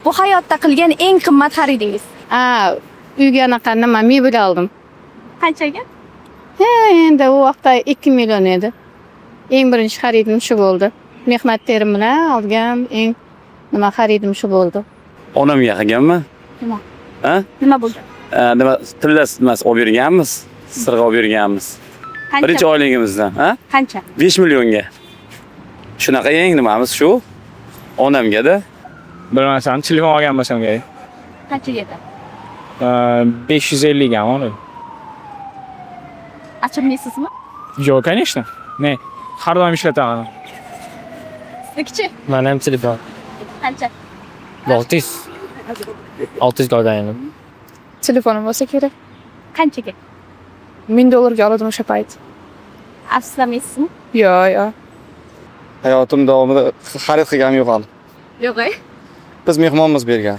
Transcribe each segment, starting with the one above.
Bu hayotda qilgan eng qimmat xaridingiz? Uyga anaqa nima mebel oldim. Qanchaga? Endi u vaqtda 2 million edi. Eng birinchi xaridim shu bo'ldi. Mehnat terim bilan olgan eng xaridim shu bo'ldi. Onamga qilganmi? Nima? Ha? Nima bo'ldi? Nima tilla olib berganmiz? Sirg'a olib berganmiz. Birinchi oyligimizdan, ha? Qancha? 5 millionga. Shunaqa eng nimamiz shu. Onamga-da. Bilmasam, telefon olgan bo'lsamga. Qanchaga edi? 550 ga oldim. Ochilmaysizmi? Yo'q, конечно. Ne? Har doim ishlataman. Siznikichi? Mana ham telefon. Qancha? 600. 600 ga olgan edim. Telefonim bo'lsa kerak. Qanchaga? $1000 oldim o'sha payt. Afsuslamaysizmi? Yo'q. Hayotim davomida xarid qilganim yo'q hali. Yo'q-e? Biz mehmonmiz bergan.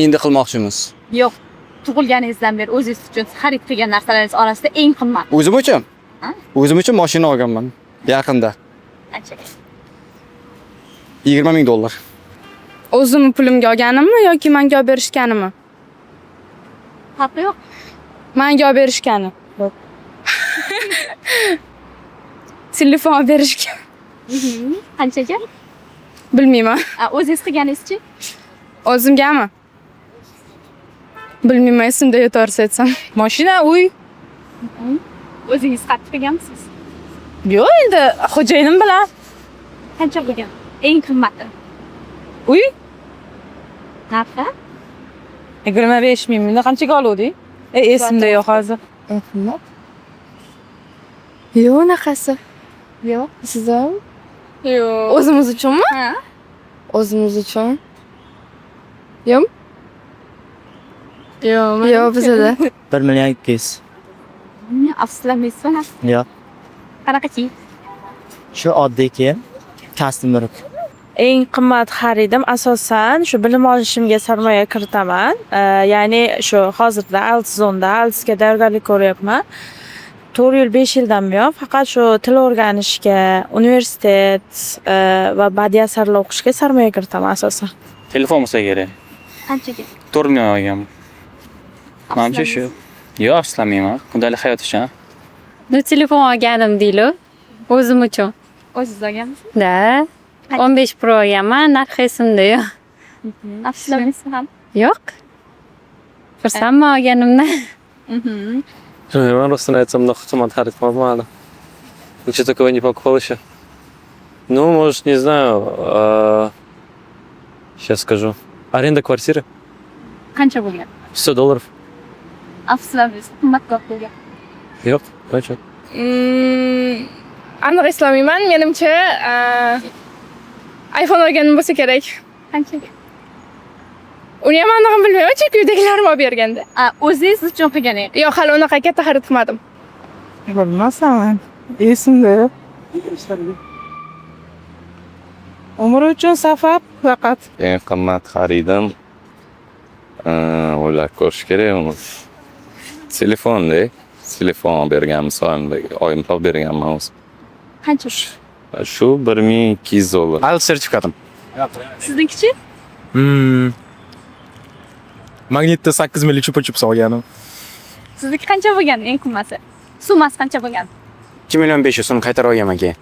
Endi qilmoqchimiz. Yo'q. Tug'ilganingizdan beri o'zingiz uchun xarid qilgan narsalaringiz orasida eng qimmat. O'zim uchun? Ha? O'zim uchun mashina olganman. Yaqinda. Qanchaga? $20,000. O'zim pulimga olganimmi yoki menga olib berishganimi? Farqi yo'q. Menga olib berishgani. Telefon olib berishgan. Qanchaga? Bilmayman. O'zingiz qilganingizchi? O'zimgami? Bilmayman, esimda yo'q to'g'ri aytsam. Mashina, uy. O'zingiz xarid qilganmisiz? Yo'q, endi xo'jayinim bilan. Qancha bo'lgan? Eng qimmati. Uy Narxi? 25 ming. Qanchaga oluvdik? Esimda yo'q hozir. Yo'q, unaqasi. Yo'q. Sizam? Yo'q. O'zimiz uchunmi? Ha? O'zimiz uchun. Yo'q. Yo'q. Yo'q, bizda. 1 million 200. Afsuslamaysizmi? Yo'q. Qanaqachi? Shu oddiy kiyim. Custom look. Eng qimmat xaridim asosan shu bilim olishimga sarmoya kiritaman. Ya'ni shu hozirda Altizonda Altisga tayyorgarlik ko'ryapman. 4 yil 5 yildan buyon faqat shu til o'rganishga, universitet va badiiy asarlar o'qishga sarmoya kiritaman asosan. Telefon bo'lsa kerak. Qanchaga? 4 million olganman. Menimcha shu. Yo'q, afsuslamayman. Kundalik hayot uchun. Telefon olganim deyli. O'zim uchun. O'zingiz olganmisiz? Da. 15 Pro olganman, narxi esimda yo'q. Afsuslamaysiz ham? Yo'q. Xursandman olganimdan. Man rostini aytsam, qimmat xarid qilmadim. Ничего такого не покупал еще. Ну, может, не знаю. Сейчас скажу. Аренда квартиры. Qancha bo'lgan? $100. Afsuslamaysiz, qimmatroq bo'lgan. Yo'q, qancha? Aniq eslamayman. Menimcha iPhone olganim bo'lsa kerak. Qanchaga? Uni ham aniq bilmayman, chunki uydagilarim olib berganda. O'zingiz uchun qilganingiz? Yo'q, hali unaqa katta xarid qilmadim. Bilmasam, esimda yo'q. Umr uchun safar faqat. Eng qimmat xaridim o'ylab ko'rish kerak uni. Telefonda. Telefon berganmiz, oyim olib berganman o'zi. Qancha? Shu $1200. Al sertifikatim. Siznikichi? Magnitda 8 million chupa-chups olganim. Sizniki qancha bo'lgan eng qimmati? Summasi qancha bo'lgan? 2,5 million so'm qaytarib olganman keyin.